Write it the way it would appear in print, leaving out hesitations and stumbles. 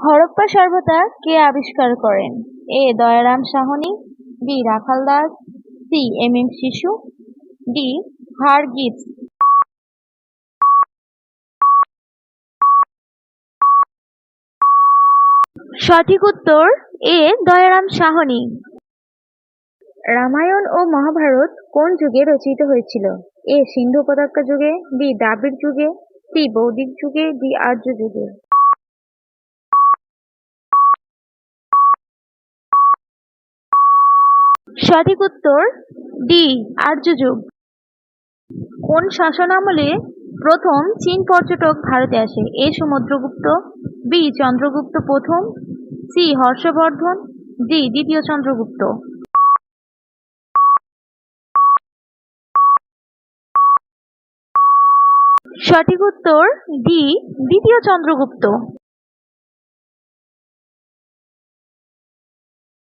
হরপ্পা সভ্যতা কে আবিষ্কার করেন? এ. দয়ারাম সাহনি, বি. রাখাল দাস, সি. এম শিশু, ডি. হারগিবস। সঠিক উত্তর এ. দয়ারাম সাহনি। রামায়ণ ও মহাভারত কোন যুগে রচিত হয়েছিল? এ. সিন্ধু উপত্যকা যুগে, বি. দ্রাবিড় যুগে, সি. বৈদিক যুগে, ডি. আর্য যুগে। সঠিক উত্তর ডি. আর্য যুগ। কোন শাসনামলে প্রথম চীন পর্যটক ভারতে আসে? এ. সমুদ্রগুপ্ত, বি. চন্দ্রগুপ্ত প্রথম, সি. হর্ষবর্ধন, ডি. দ্বিতীয় চন্দ্রগুপ্ত। সঠিক উত্তর ডি. দ্বিতীয় চন্দ্রগুপ্ত।